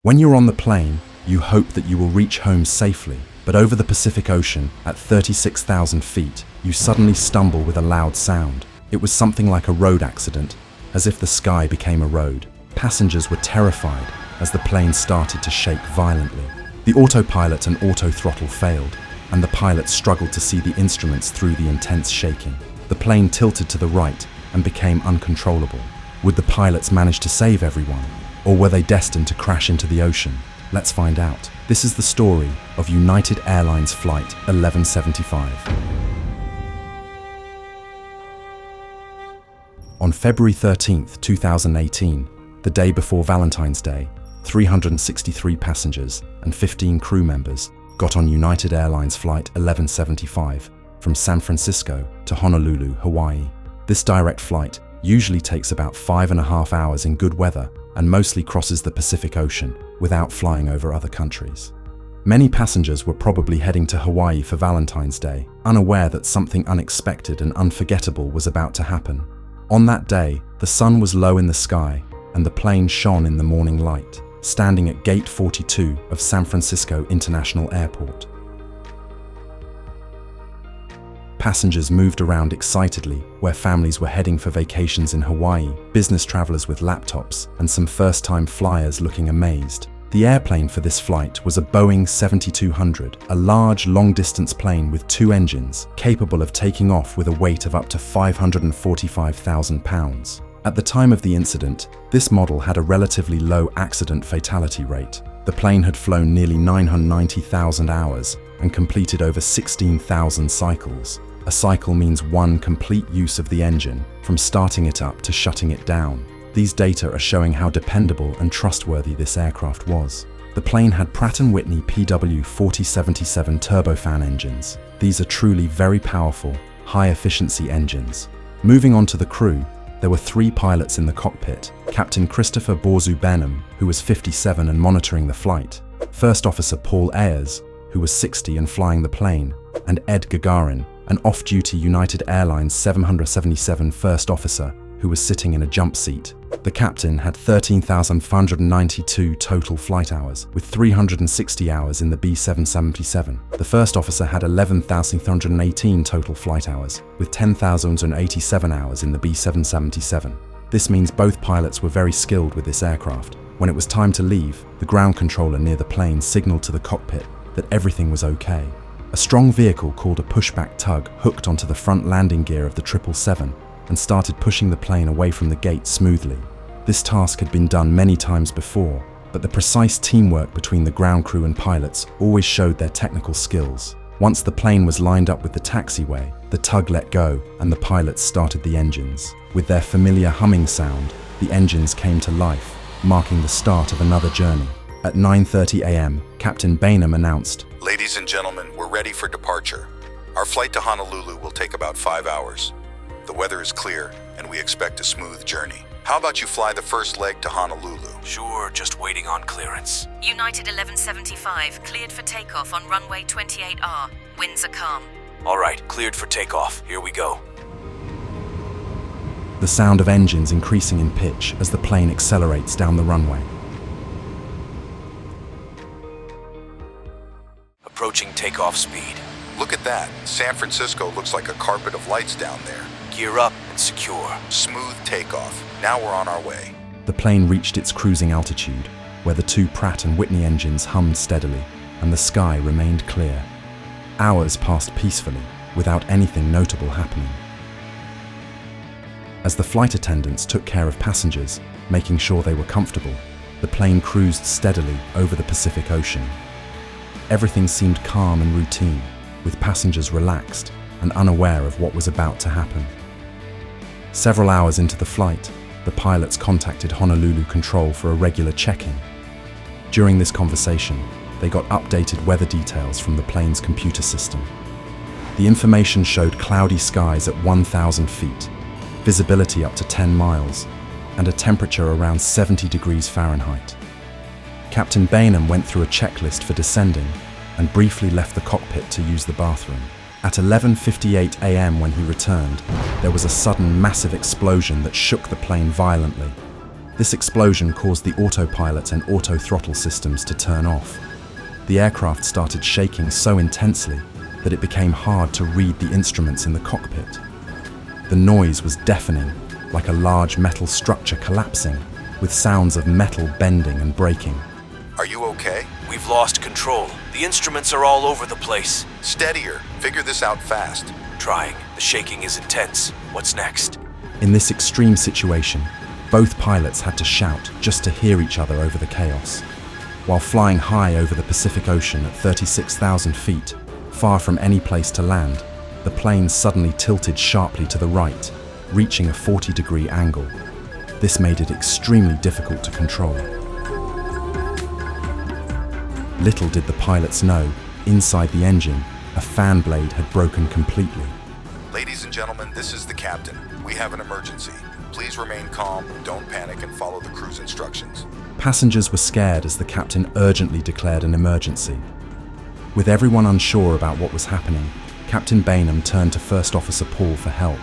When you're on the plane, you hope that you will reach home safely, but over the Pacific Ocean, at 36,000 feet, you suddenly stumble with a loud sound. It was something like a road accident, as if the sky became a road. Passengers were terrified as the plane started to shake violently. The autopilot and auto throttle failed, and the pilot struggled to see the instruments through the intense shaking. The plane tilted to the right and became uncontrollable. Would the pilots manage to save everyone, or were they destined to crash into the ocean? Let's find out. This is the story of United Airlines Flight 1175. On February 13, 2018, the day before Valentine's Day, 363 passengers and 15 crew members got on United Airlines Flight 1175 from San Francisco to Honolulu, Hawaii. This direct flight usually takes about 5.5 hours in good weather and mostly crosses the Pacific Ocean without flying over other countries. Many passengers were probably heading to Hawaii for Valentine's Day, unaware that something unexpected and unforgettable was about to happen. On that day, the sun was low in the sky and the plane shone in the morning light, standing at Gate 42 of San Francisco International Airport. Passengers moved around excitedly, where families were heading for vacations in Hawaii, business travelers with laptops, and some first-time flyers looking amazed. The airplane for this flight was a Boeing 7200, a large, long-distance plane with 2 engines, capable of taking off with a weight of up to 545,000 pounds. At the time of the incident, this model had a relatively low accident fatality rate. The plane had flown nearly 990,000 hours and completed over 16,000 cycles. A cycle means one complete use of the engine, from starting it up to shutting it down. These data are showing how dependable and trustworthy this aircraft was. The plane had Pratt & Whitney PW4077 turbofan engines. These are truly very powerful, high-efficiency engines. Moving on to the crew, there were 3 pilots in the cockpit: Captain Christopher Borzu Benham, who was 57 and monitoring the flight; First Officer Paul Ayers, who was 60 and flying the plane; and Ed Gagarin, an off-duty United Airlines 777 first officer, who was sitting in a jump seat. The captain had 13,592 total flight hours, with 360 hours in the B777. The first officer had 11,318 total flight hours, with 10,087 hours in the B777. This means both pilots were very skilled with this aircraft. When it was time to leave, the ground controller near the plane signaled to the cockpit that everything was okay. A strong vehicle called a pushback tug hooked onto the front landing gear of the 777 and started pushing the plane away from the gate smoothly. This task had been done many times before, but the precise teamwork between the ground crew and pilots always showed their technical skills. Once the plane was lined up with the taxiway, the tug let go and the pilots started the engines. With their familiar humming sound, the engines came to life, marking the start of another journey. At 9:30 a.m., Captain Benham announced, "Ladies and gentlemen, we're ready for departure. Our flight to Honolulu will take about 5 hours. The weather is clear, and we expect a smooth journey. How about you fly the first leg to Honolulu?" Sure, just waiting on clearance. United 1175, cleared for takeoff on runway 28R. Winds are calm. All right, cleared for takeoff. Here we go. the sound of engines increasing in pitch as the plane accelerates down the runway. Approaching takeoff speed. Look at that. San Francisco looks like a carpet of lights down there. Gear up and secure. Smooth takeoff. Now we're on our way. The plane reached its cruising altitude, where the 2 Pratt & Whitney engines hummed steadily, and the sky remained clear. Hours passed peacefully, without anything notable happening. As the flight attendants took care of passengers, making sure they were comfortable, the plane cruised steadily over the Pacific Ocean. Everything seemed calm and routine, with passengers relaxed and unaware of what was about to happen. Several hours into the flight, the pilots contacted Honolulu Control for a regular check-in. During this conversation, they got updated weather details from the plane's computer system. The information showed cloudy skies at 1,000 feet, visibility up to 10 miles, and a temperature around 70 degrees Fahrenheit. Captain Benham went through a checklist for descending and briefly left the cockpit to use the bathroom. At 11:58 a.m. when he returned, there was a sudden massive explosion that shook the plane violently. This explosion caused the autopilot and auto throttle systems to turn off. The aircraft started shaking so intensely that it became hard to read the instruments in the cockpit. The noise was deafening, like a large metal structure collapsing, with sounds of metal bending and breaking. Are you okay? We've lost control. The instruments are all over the place. Steadier. Figure this out fast. Trying. The shaking is intense. What's next? In this extreme situation, both pilots had to shout just to hear each other over the chaos. While flying high over the Pacific Ocean at 36,000 feet, far from any place to land, the plane suddenly tilted sharply to the right, reaching a 40-degree angle. This made it extremely difficult to control. Little did the pilots know, inside the engine, a fan blade had broken completely. Ladies and gentlemen, this is the captain. We have an emergency. Please remain calm, don't panic, and follow the crew's instructions. Passengers were scared as the captain urgently declared an emergency. With everyone unsure about what was happening, Captain Bainham turned to First Officer Paul for help.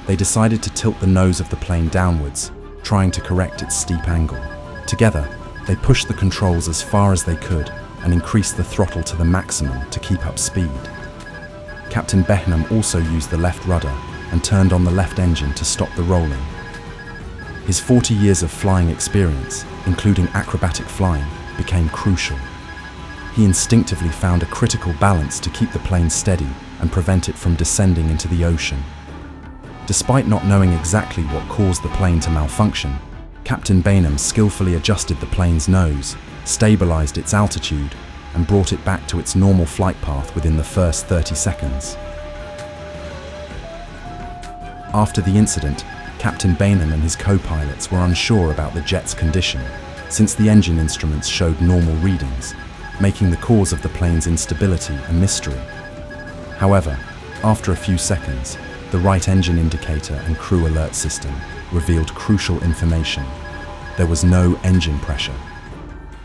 They decided to tilt the nose of the plane downwards, trying to correct its steep angle. Together, they pushed the controls as far as they could and increased the throttle to the maximum to keep up speed. Captain Bainham also used the left rudder and turned on the left engine to stop the rolling. His 40 years of flying experience, including acrobatic flying, became crucial. He instinctively found a critical balance to keep the plane steady and prevent it from descending into the ocean. Despite not knowing exactly what caused the plane to malfunction, Captain Bainham skillfully adjusted the plane's nose, stabilized its altitude, and brought it back to its normal flight path within the first 30 seconds. After the incident, Captain Bainham and his co-pilots were unsure about the jet's condition, since the engine instruments showed normal readings, making the cause of the plane's instability a mystery. However, after a few seconds, the right engine indicator and crew alert system revealed crucial information. There was no engine pressure.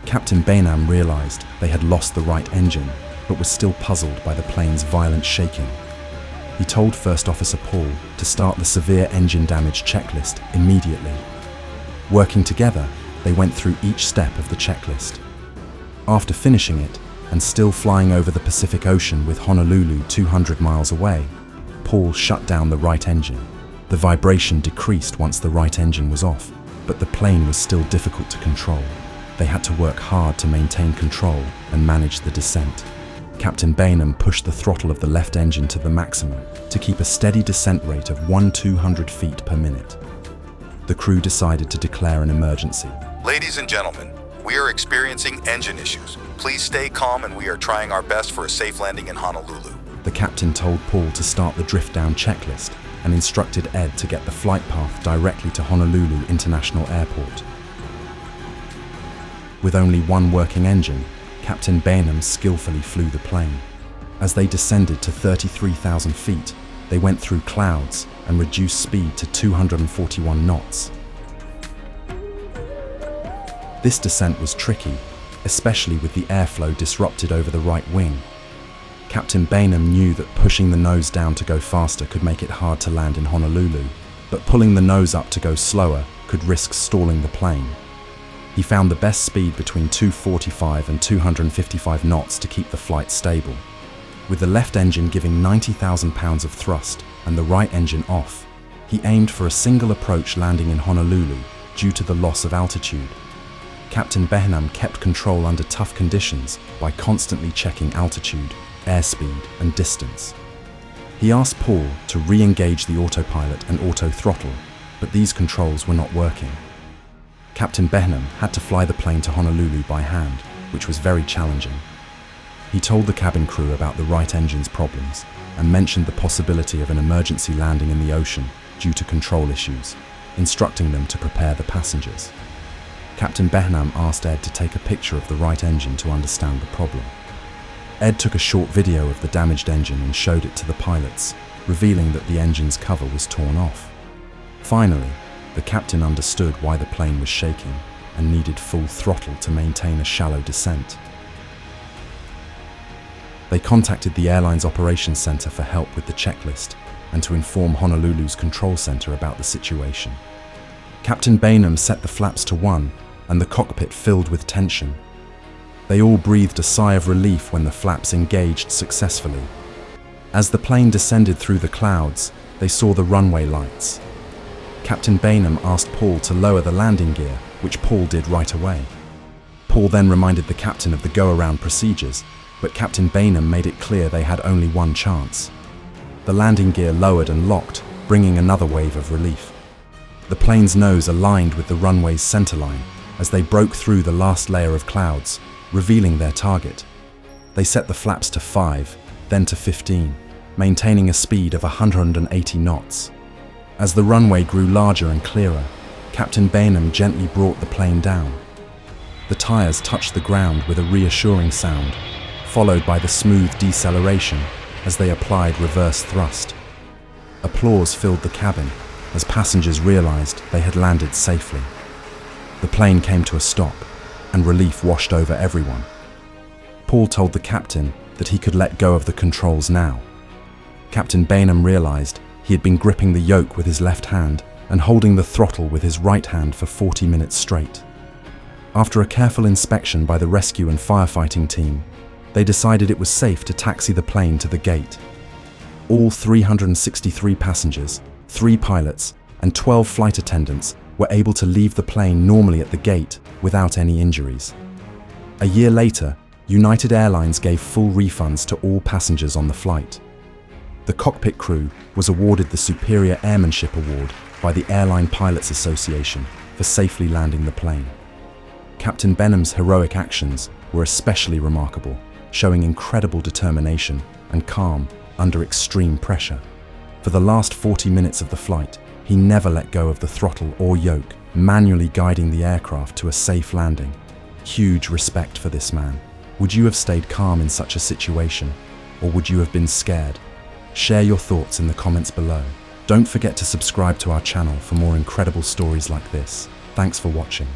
Captain Bainham realized they had lost the right engine, but was still puzzled by the plane's violent shaking. He told First Officer Paul to start the severe engine damage checklist immediately. Working together, they went through each step of the checklist. After finishing it, and still flying over the Pacific Ocean with Honolulu 200 miles away, Paul shut down the right engine. The vibration decreased once the right engine was off, but the plane was still difficult to control. They had to work hard to maintain control and manage the descent. Captain Bainham pushed the throttle of the left engine to the maximum to keep a steady descent rate of 200 feet per minute. The crew decided to declare an emergency. Ladies and gentlemen, we are experiencing engine issues. Please stay calm and we are trying our best for a safe landing in Honolulu. The captain told Paul to start the drift down checklist and instructed Ed to get the flight path directly to Honolulu International Airport. With only one working engine, Captain Bainham skillfully flew the plane. As they descended to 33,000 feet, they went through clouds and reduced speed to 241 knots. This descent was tricky, especially with the airflow disrupted over the right wing. Captain Bainham knew that pushing the nose down to go faster could make it hard to land in Honolulu, but pulling the nose up to go slower could risk stalling the plane. He found the best speed between 245 and 255 knots to keep the flight stable. With the left engine giving 90,000 pounds of thrust and the right engine off, he aimed for a single approach landing in Honolulu due to the loss of altitude. Captain Bainham kept control under tough conditions by constantly checking altitude, airspeed, and distance. He asked Paul to re-engage the autopilot and auto throttle, but these controls were not working. Captain Bainham had to fly the plane to Honolulu by hand, which was very challenging. He told the cabin crew about the right engine's problems and mentioned the possibility of an emergency landing in the ocean due to control issues, instructing them to prepare the passengers. Captain Bainham asked Ed to take a picture of the right engine to understand the problem. Ed took a short video of the damaged engine and showed it to the pilots, revealing that the engine's cover was torn off. Finally, the captain understood why the plane was shaking and needed full throttle to maintain a shallow descent. They contacted the airline's operations center for help with the checklist and to inform Honolulu's control center about the situation. Captain Bainham set the flaps to 1, and the cockpit filled with tension. They all breathed a sigh of relief when the flaps engaged successfully. As the plane descended through the clouds, they saw the runway lights. Captain Bainham asked Paul to lower the landing gear, which Paul did right away. Paul then reminded the captain of the go-around procedures, but Captain Bainham made it clear they had only one chance. The landing gear lowered and locked, bringing another wave of relief. The plane's nose aligned with the runway's centerline as they broke through the last layer of clouds, revealing their target. They set the flaps to 5, then to 15, maintaining a speed of 180 knots. As the runway grew larger and clearer, Captain Bainham gently brought the plane down. The tires touched the ground with a reassuring sound, followed by the smooth deceleration as they applied reverse thrust. Applause filled the cabin as passengers realized they had landed safely. The plane came to a stop, and relief washed over everyone. Paul told the captain that he could let go of the controls now. Captain Bainham realized he had been gripping the yoke with his left hand and holding the throttle with his right hand for 40 minutes straight. After a careful inspection by the rescue and firefighting team, they decided it was safe to taxi the plane to the gate. All 363 passengers, 3 pilots, and 12 flight attendants were able to leave the plane normally at the gate without any injuries. A year later, United Airlines gave full refunds to all passengers on the flight. The cockpit crew was awarded the Superior Airmanship Award by the Airline Pilots Association for safely landing the plane. Captain Bainham's heroic actions were especially remarkable, showing incredible determination and calm under extreme pressure. For the last 40 minutes of the flight, he never let go of the throttle or yoke, manually guiding the aircraft to a safe landing. Huge respect for this man. Would you have stayed calm in such a situation, or would you have been scared? Share your thoughts in the comments below. Don't forget to subscribe to our channel for more incredible stories like this. Thanks for watching.